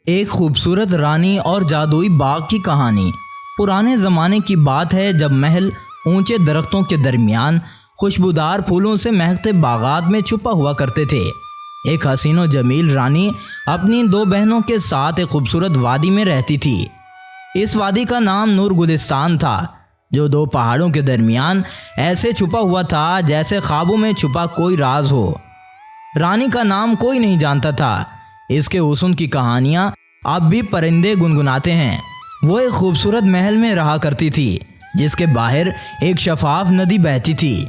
एक खूबसूरत रानी और जादुई बाग की कहानी। पुराने ज़माने की बात है जब महल ऊंचे दरख्तों के दरमियान खुशबूदार फूलों से महकते बागात में छुपा हुआ करते थे। एक हसीनो जमील रानी अपनी दो बहनों के साथ एक खूबसूरत वादी में रहती थी। इस वादी का नाम नूर गुलिस्तान था, जो दो पहाड़ों के दरमियान ऐसे छुपा हुआ था जैसे ख्वाबों में छुपा कोई राज हो। रानी का नाम कोई नहीं जानता था। इसके हुस्न की कहानियाँ अब भी परिंदे गुनगुनाते हैं। वो एक खूबसूरत महल में रहा करती थी जिसके बाहर एक शफाफ नदी बहती थी।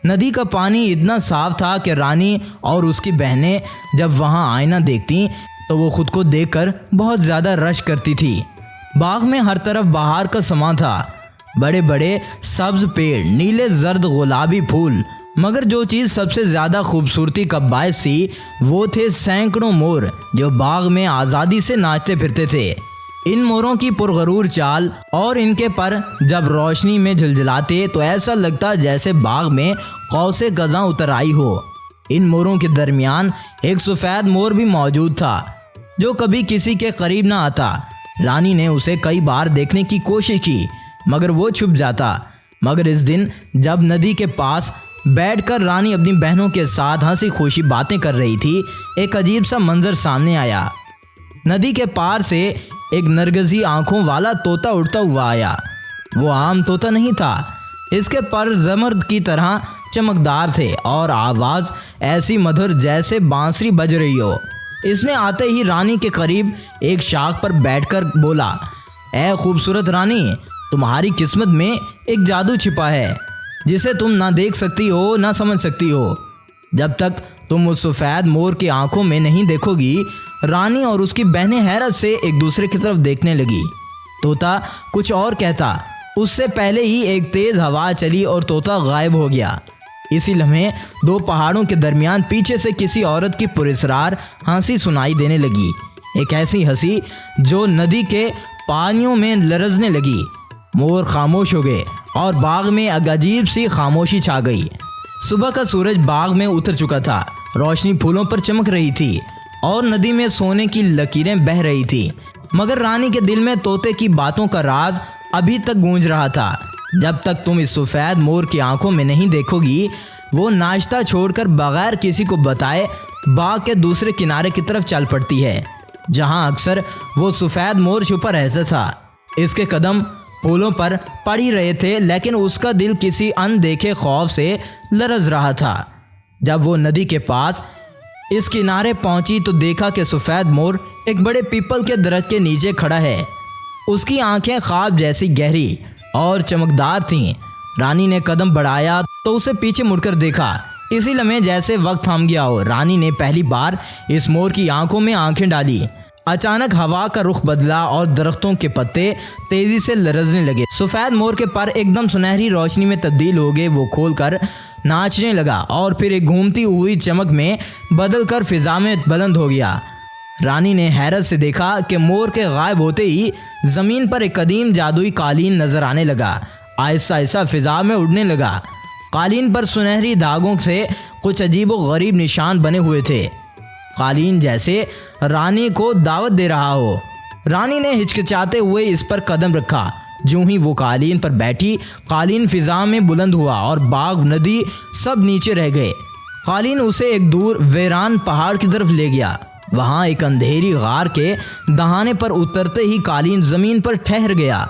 नदी का पानी इतना साफ था कि रानी और उसकी बहनें जब वहाँ आईना देखती तो वो खुद को देखकर बहुत ज़्यादा रश करती थी। बाग में हर तरफ बहार का समा था, बड़े बड़े सब्ज पेड़, नीले जर्द गुलाबी फूल, मगर जो चीज़ सबसे ज़्यादा खूबसूरती का बायस थी वो थे सैकड़ों मोर जो बाग में आज़ादी से नाचते फिरते थे। इन मोरों की पुरगरूर चाल और इनके पर जब रोशनी में झलझलाते तो ऐसा लगता जैसे बाग में कौसे गज़ा उतर आई हो। इन मोरों के दरमियान एक सफ़ेद मोर भी मौजूद था जो कभी किसी के करीब ना आता। रानी ने उसे कई बार देखने की कोशिश की मगर वो छुप जाता। मगर इस दिन जब नदी के पास बैठकर रानी अपनी बहनों के साथ हंसी खुशी बातें कर रही थी, एक अजीब सा मंजर सामने आया। नदी के पार से एक नरगिसी आंखों वाला तोता उड़ता हुआ आया। वो आम तोता नहीं था, इसके पर जमर्द की तरह चमकदार थे और आवाज़ ऐसी मधुर जैसे बांसुरी बज रही हो। इसने आते ही रानी के करीब एक शाख पर बैठकर बोला, ऐ खूबसूरत रानी, तुम्हारी किस्मत में एक जादू छिपा है जिसे तुम ना देख सकती हो ना समझ सकती हो। जब तक तुम उस सफ़ेद मोर की आंखों में नहीं देखोगी। रानी और उसकी बहनें हैरत से एक दूसरे की तरफ देखने लगी। तोता कुछ और कहता, उससे पहले ही एक तेज़ हवा चली और तोता गायब हो गया। इसी लम्हे दो पहाड़ों के दरमियान पीछे से किसी औरत की पुरस्रार हंसी सुनाई देने लगी, एक ऐसी हंसी जो नदी के पानियों में लरजने लगी। मोर खामोश हो गए और बाग में अजीब सी खामोशी छा गई। सुबह का सूरज बाग में उतर चुका था, रोशनी फूलों पर चमक रही थी और नदी में सोने की लकीरें बह रही थी। मगर रानी के दिल में तोते की बातों का राज अभी तक गूंज रहा था। जब तक तुम इस सफ़ेद मोर की आंखों में नहीं देखोगी, वो नाश्ता छोड़कर बगैर किसी को बताए बाग के दूसरे किनारे की तरफ चल पड़ती है जहां अक्सर वो सफ़ेद मोर छुपा रहता था। इसके कदम फूलों पर पड़ ही रहे थे लेकिन उसका दिल किसी अनदेखे खौफ से लरज रहा था। जब वो नदी के पास इस किनारे पहुंची तो देखा कि सफ़ेद मोर एक बड़े पीपल के दरख्त के नीचे खड़ा है। उसकी आंखें ख्वाब जैसी गहरी और चमकदार थीं। रानी ने कदम बढ़ाया तो उसे पीछे मुड़कर देखा। इसी लम्हे जैसे वक्त थम गया हो, रानी ने पहली बार इस मोर की आंखों में आंखें डाली। अचानक हवा का रुख बदला और दरख्तों के पत्ते तेजी से लरजने लगे। सफ़ेद मोर के पर एकदम सुनहरी रोशनी में तब्दील हो गए। वो खोलकर नाचने लगा और फिर एक घूमती हुई चमक में बदलकर फिजा में बुलंद हो गया। रानी ने हैरत से देखा कि मोर के गायब होते ही ज़मीन पर एक कदीम जादुई कालीन नजर आने लगा। आहिस्ता आहिस्ता फिजा में उड़ने लगा। कालीन पर सुनहरी धागों से कुछ अजीब व गरीब निशान बने हुए थे, कालीन जैसे रानी को दावत दे रहा हो। रानी ने हिचकिचाते हुए इस पर कदम रखा। ज्यों ही वो कालीन पर बैठी, कालीन फिजा में बुलंद हुआ और बाग, नदी सब नीचे रह गए। कालीन उसे एक दूर वीरान पहाड़ की तरफ ले गया। वहाँ एक अंधेरी गार के दहाने पर उतरते ही कालीन ज़मीन पर ठहर गया।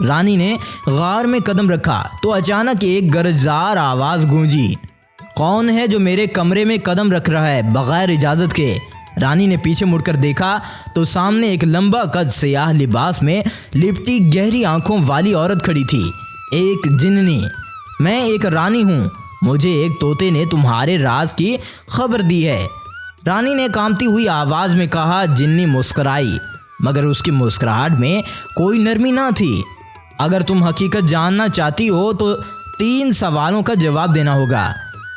रानी ने गार में कदम रखा तो अचानक एक गरजदार आवाज़ गूंजी, कौन है जो मेरे कमरे में कदम रख रहा है बगैर इजाज़त के? रानी ने पीछे मुड़कर देखा तो सामने एक लंबा कद सियाह लिबास में लिपटी गहरी आंखों वाली औरत खड़ी थी, एक जिन्नी। मैं एक रानी हूँ, मुझे एक तोते ने तुम्हारे राज की खबर दी है, रानी ने कांपती हुई आवाज़ में कहा। जिन्नी मुस्कराई मगर उसकी मुस्कुराहट में कोई नरमी ना थी। अगर तुम हकीकत जानना चाहती हो तो 3 सवालों का जवाब देना होगा।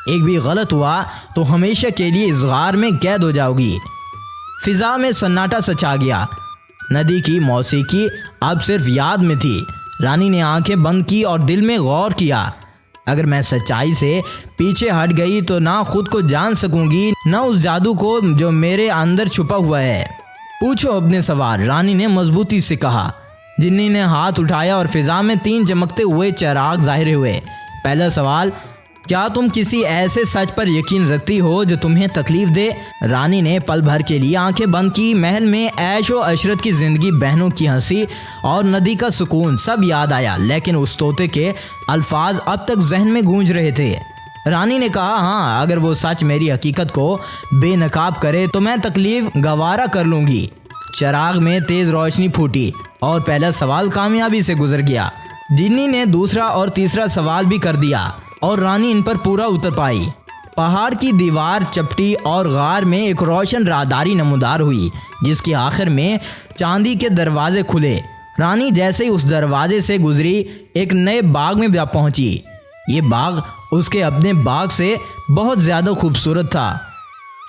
एक भी गलत हुआ तो हमेशा के लिए इस गार में कैद हो जाओगी। फिजा में सन्नाटा सा छा गया। नदी की मौसीकी अब सिर्फ याद में थी। रानी ने आंखें बंद की और दिल में गौर किया, अगर मैं सच्चाई से पीछे हट गई तो ना खुद को जान सकूंगी ना उस जादू को जो मेरे अंदर छुपा हुआ है। पूछो अपने सवाल, रानी ने मजबूती से कहा। जिन्नी ने हाथ उठाया और फिजा में 3 चमकते हुए चिराग जाहिर हुए। पहला सवाल, क्या तुम किसी ऐसे सच पर यकीन रखती हो जो तुम्हें तकलीफ दे? रानी ने पल भर के लिए आंखें बंद की। महल में ऐश व अशरत की जिंदगी, बहनों की हंसी और नदी का सुकून सब याद आया, लेकिन उस तोते के अल्फाज अब तक जहन में गूंज रहे थे। रानी ने कहा, हाँ, अगर वो सच मेरी हकीकत को बेनकाब करे तो मैं तकलीफ गवारा कर लूँगी। चिराग में तेज रोशनी फूटी और पहला सवाल कामयाबी से गुजर गया। जिन्नी ने दूसरा और तीसरा सवाल भी कर दिया और रानी इन पर पूरा उतर पाई। पहाड़ की दीवार चपटी और गार में एक रोशन राहदारी नमूदार हुई, जिसके आखिर में चांदी के दरवाजे खुले। रानी जैसे ही उस दरवाजे से गुजरी, एक नए बाग में जा पहुंची। ये बाग उसके अपने बाग से बहुत ज़्यादा खूबसूरत था।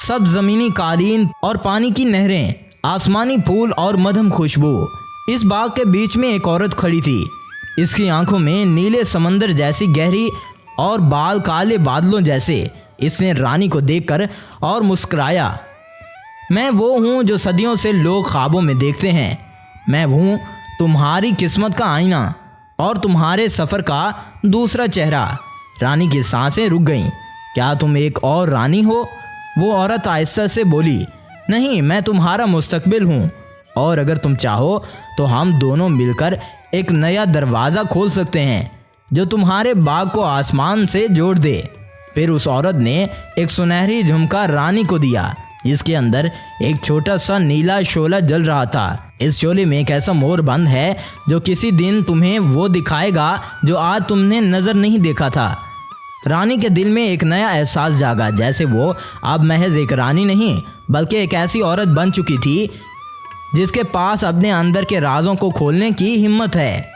सब ज़मीनी कालीन और पानी की नहरें, आसमानी फूल और मधुम खुशबू। इस बाग के बीच में एक औरत खड़ी थी। इसकी आंखों में नीले समंदर जैसी गहरी और बाल काले बादलों जैसे। इसने रानी को देखकर और मुस्कुराया। मैं वो हूँ जो सदियों से लोग ख्वाबों में देखते हैं। मैं हूँ तुम्हारी किस्मत का आईना और तुम्हारे सफ़र का दूसरा चेहरा। रानी की सांसें रुक गईं। क्या तुम एक और रानी हो? वो औरत आहिस्ता से बोली। नहीं, मैं तुम्हारा मुस्तकबिल हूँ, और अगर तुम चाहो तो हम दोनों मिलकर एक नया दरवाज़ा खोल सकते हैं जो तुम्हारे बाग को आसमान से जोड़ दे। फिर उस औरत ने एक सुनहरी झुमका रानी को दिया, जिसके अंदर एक छोटा सा नीला शोला जल रहा था। इस शोले में एक ऐसा मोर बंद है जो किसी दिन तुम्हें वो दिखाएगा जो आज तुमने नज़र नहीं देखा था। रानी के दिल में एक नया एहसास जागा, जैसे वो अब महज एक रानी नहीं बल्कि एक ऐसी औरत बन चुकी थी जिसके पास अपने अंदर के राजों को खोलने की हिम्मत है।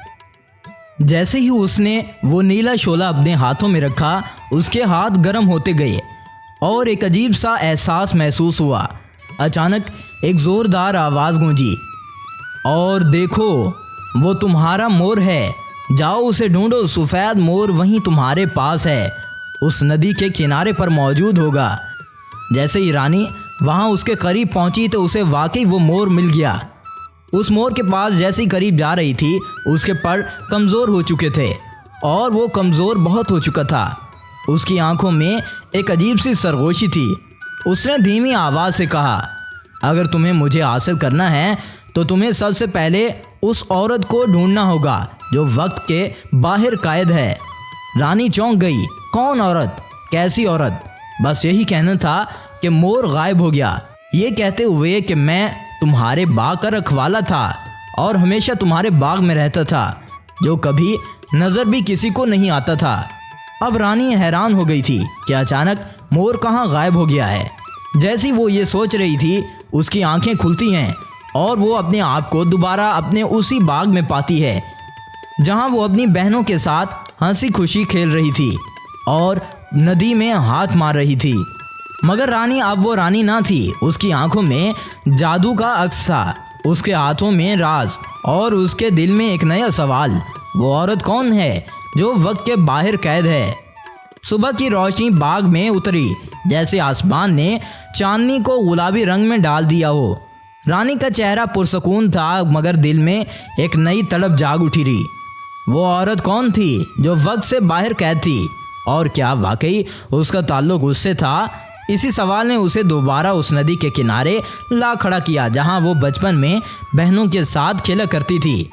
जैसे ही उसने वो नीला शोला अपने हाथों में रखा, उसके हाथ गर्म होते गए और एक अजीब सा एहसास महसूस हुआ। अचानक एक ज़ोरदार आवाज़ गूंजी, और देखो, वो तुम्हारा मोर है, जाओ उसे ढूंढो। सफ़ेद मोर वहीं तुम्हारे पास है, उस नदी के किनारे पर मौजूद होगा। जैसे ही रानी वहाँ उसके करीब पहुँची तो उसे वाकई वो मोर मिल गया। उस मोर के पास जैसे ही करीब जा रही थी, उसके पर कमज़ोर हो चुके थे और वो कमज़ोर बहुत हो चुका था। उसकी आंखों में एक अजीब सी सरगोशी थी। उसने धीमी आवाज़ से कहा, अगर तुम्हें मुझे हासिल करना है तो तुम्हें सबसे पहले उस औरत को ढूंढना होगा जो वक्त के बाहर कैद है। रानी चौंक गई। कौन औरत? कैसी औरत? बस यही कहना था कि मोर गायब हो गया, ये कहते हुए कि मैं तुम्हारे बाग का रखवाला था और हमेशा तुम्हारे बाग में रहता था, जो कभी नज़र भी किसी को नहीं आता था। अब रानी हैरान हो गई थी कि अचानक मोर कहाँ गायब हो गया है। जैसी वो ये सोच रही थी, उसकी आंखें खुलती हैं और वो अपने आप को दोबारा अपने उसी बाग में पाती है जहाँ वो अपनी बहनों के साथ हंसी खुशी खेल रही थी और नदी में हाथ मार रही थी। मगर रानी अब वो रानी ना थी। उसकी आंखों में जादू का अक्स था, उसके हाथों में राज और उसके दिल में एक नया सवाल। वो औरत कौन है जो वक्त के बाहर कैद है? सुबह की रोशनी बाग में उतरी, जैसे आसमान ने चांदनी को गुलाबी रंग में डाल दिया हो। रानी का चेहरा पुरसकून था, मगर दिल में एक नई तड़प जाग उठी रही। वो औरत कौन थी जो वक्त से बाहर कैद थी, और क्या वाकई उसका ताल्लुक उससे था? इसी सवाल ने उसे दोबारा उस नदी के किनारे ला खड़ा किया जहां वो बचपन में बहनों के साथ खेला करती थी।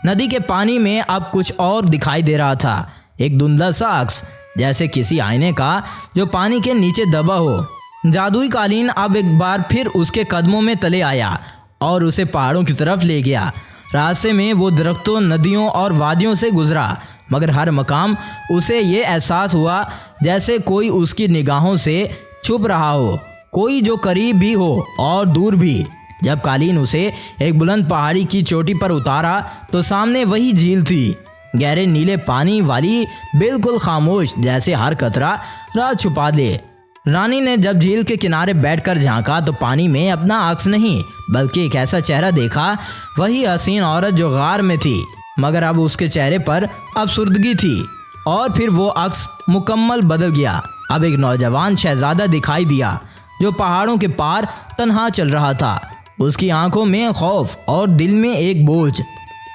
नदी के पानी में अब कुछ और दिखाई दे रहा था, एक धुंधला सा अक्स, जैसे किसी आईने का जो पानी के नीचे दबा हो। जादुई कालीन अब एक बार फिर उसके कदमों में तले आया और उसे पहाड़ों की तरफ ले गया। रास्ते में वो दरख्तों, नदियों और वादियों से गुजरा, मगर हर मकाम उसे ये एहसास हुआ जैसे कोई उसकी निगाहों से छुप रहा हो, कोई जो करीब भी हो और दूर भी। जब कालीन उसे एक बुलंद पहाड़ी की चोटी पर उतारा तो सामने वही झील थी, गहरे नीले पानी वाली, बिल्कुल खामोश, जैसे हर कतरा रात छुपा दे। रानी ने जब झील के किनारे बैठकर झांका तो पानी में अपना अक्स नहीं बल्कि एक ऐसा चेहरा देखा, वही हसीन औरत जो गार में थी, मगर अब उसके चेहरे पर अफसुर्दगी थी। और फिर वो अक्स मुकम्मल बदल गया। अब एक नौजवान शहजादा दिखाई दिया जो पहाड़ों के पार तन्हा चल रहा था। उसकी आंखों में खौफ और दिल में एक बोझ।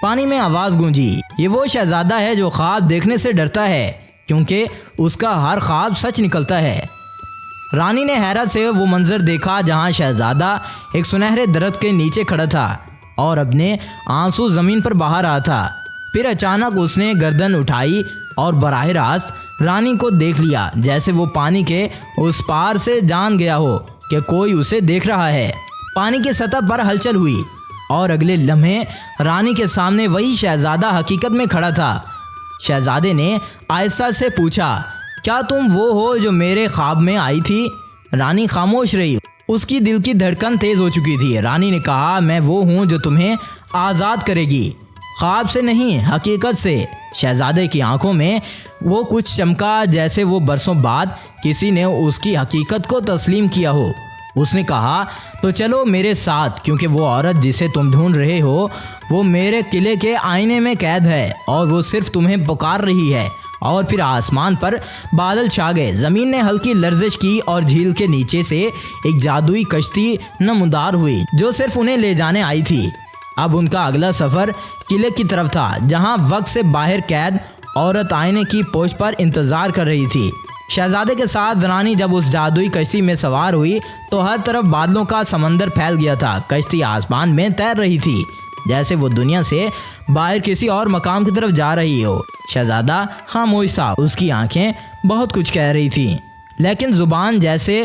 पानी में आवाज़ गूंजी, ये वो शहजादा है जो ख्वाब देखने से डरता है, क्योंकि उसका हर ख्वाब सच निकलता है। रानी ने हैरत से वो मंजर देखा जहाँ शहजादा एक सुनहरे दरख्त के नीचे खड़ा था और अपने आंसू ज़मीन पर बहा रहा था। फिर अचानक उसने गर्दन उठाई और बराह रास्त रानी को देख लिया, जैसे वो पानी के उस पार से जान गया हो कि कोई उसे देख रहा है। पानी की सतह पर हलचल हुई और अगले लम्हे रानी के सामने वही शहजादा हकीकत में खड़ा था। शहजादे ने आहिस्ता से पूछा, क्या तुम वो हो जो मेरे ख्वाब में आई थी? रानी खामोश रही, उसकी दिल की धड़कन तेज हो चुकी थी। रानी ने कहा, मैं वो हूँ जो तुम्हें आज़ाद करेगी, ख्वाब से नहीं हकीकत से। शहजादे की आंखों में वो कुछ चमका, जैसे वो बरसों बाद किसी ने उसकी हकीकत को तस्लीम किया हो। उसने कहा, तो चलो मेरे साथ, क्योंकि वो औरत जिसे तुम ढूंढ रहे हो वो मेरे किले के आईने में कैद है और वो सिर्फ तुम्हें पुकार रही है। और फिर आसमान पर बादल छा गए, ज़मीन ने हल्की लर्जिश की और झील के नीचे से एक जादुई कश्ती नमदार हुई जो सिर्फ उन्हें ले जाने आई थी। अब उनका अगला सफ़र किले की तरफ था, जहां वक्त से बाहर कैद औरत आईने की पोस्ट पर इंतज़ार कर रही थी। शहजादे के साथ रानी जब उस जादुई कश्ती में सवार हुई तो हर तरफ बादलों का समंदर फैल गया था। कश्ती आसमान में तैर रही थी, जैसे वो दुनिया से बाहर किसी और मकाम की तरफ जा रही हो। शहजादा खामोश था, उसकी आंखें बहुत कुछ कह रही थीं, लेकिन ज़ुबान जैसे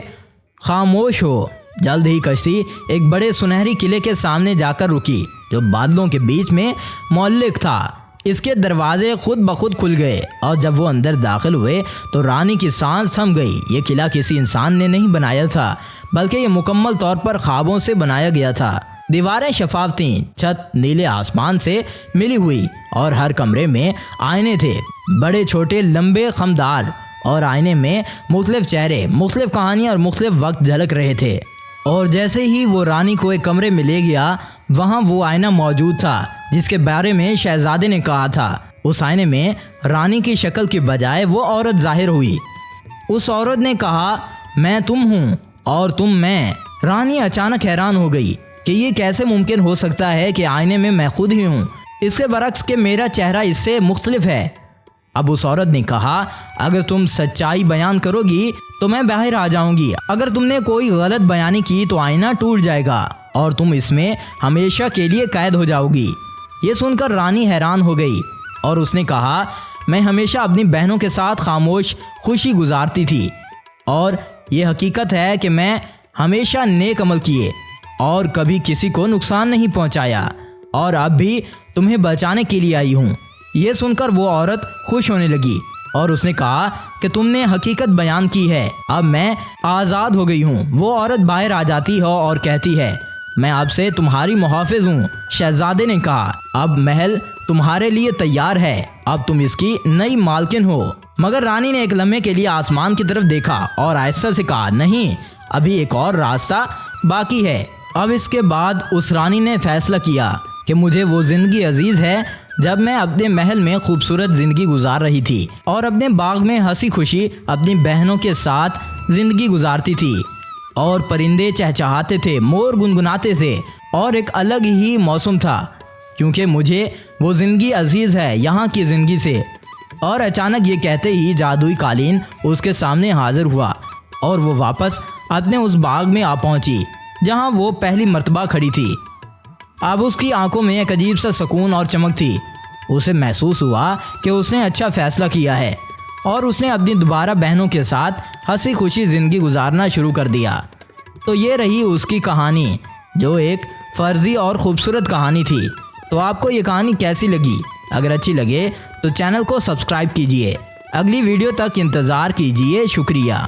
खामोश हो। जल्द ही कश्ती एक बड़े सुनहरी किले के सामने जाकर रुकी, जो बादलों के बीच में मौलिक था। इसके दरवाजे खुद ब खुद खुल गए और जब वो अंदर दाखिल हुए तो रानी की सांस थम गई। ये किला किसी इंसान ने नहीं बनाया था, बल्कि ये मुकम्मल तौर पर ख्वाबों से बनाया गया था। दीवारें शफाफ थीं, छत नीले आसमान से मिली हुई और हर कमरे में आईने थे, बड़े छोटे लंबे खमदार, और आईने में मुख्तलिफ चेहरे, मुख्तलिफ कहानियाँ और मुख्तलिफ वक्त झलक रहे थे। और जैसे ही वो रानी को एक कमरे में ले गया, वहाँ वो आईना मौजूद था जिसके बारे में शहजादे ने कहा था। उस आईने में रानी की शक्ल की बजाय वो औरत जाहिर हुई। उस औरत ने कहा, मैं तुम हूँ और तुम मैं। रानी अचानक हैरान हो गई कि ये कैसे मुमकिन हो सकता है कि आईने में मैं खुद ही हूँ, इसके बरक्स कि मेरा चेहरा इससे मुख्तलिफ है। अब उस औरत ने कहा, अगर तुम सच्चाई बयान करोगी तो मैं बाहर आ जाऊंगी। अगर तुमने कोई गलत बयानी की तो आईना टूट जाएगा और तुम इसमें हमेशा के लिए कैद हो जाओगी। ये सुनकर रानी हैरान हो गई और उसने कहा, मैं हमेशा अपनी बहनों के साथ खामोश खुशी गुजारती थी और ये हकीकत है कि मैं हमेशा नेक अमल किए और कभी किसी को नुकसान नहीं पहुंचाया, और अब भी तुम्हें बचाने के लिए आई हूँ। ये सुनकर वो औरत खुश होने लगी और उसने कहा कि तुमने हकीकत बयान की है, अब मैं आज़ाद हो गई हूँ। वो औरत बाहर आ जाती है और कहती है, मैं आपसे तुम्हारी मुहाफिज हूँ। शहजादे ने कहा, अब महल तुम्हारे लिए तैयार है, अब तुम इसकी नई मालकिन हो। मगर रानी ने एक लम्हे के लिए आसमान की तरफ देखा और आहिस्ता से कहा, नहीं, अभी एक और रास्ता बाकी है। अब इसके बाद उस रानी ने फैसला किया कि मुझे वो ज़िंदगी अजीज़ है जब मैं अपने महल में खूबसूरत ज़िंदगी गुजार रही थी और अपने बाग में हंसी खुशी अपनी बहनों के साथ ज़िंदगी गुजारती थी, और परिंदे चहचहाते थे, मोर गुनगुनाते थे और एक अलग ही मौसम था, क्योंकि मुझे वो ज़िंदगी अजीज़ है यहाँ की ज़िंदगी से। और अचानक ये कहते ही जादुई कालीन उसके सामने हाजिर हुआ और वो वापस अपने उस बाग में आ पहुँची जहाँ वो पहली मर्तबा खड़ी थी। अब उसकी आंखों में एक अजीब सा सुकून और चमक थी। उसे महसूस हुआ कि उसने अच्छा फ़ैसला किया है और उसने अपनी दोबारा बहनों के साथ हंसी खुशी ज़िंदगी गुजारना शुरू कर दिया। तो ये रही उसकी कहानी, जो एक फ़र्जी और ख़ूबसूरत कहानी थी। तो आपको ये कहानी कैसी लगी? अगर अच्छी लगे तो चैनल को सब्सक्राइब कीजिए। अगली वीडियो तक इंतज़ार कीजिए। शुक्रिया।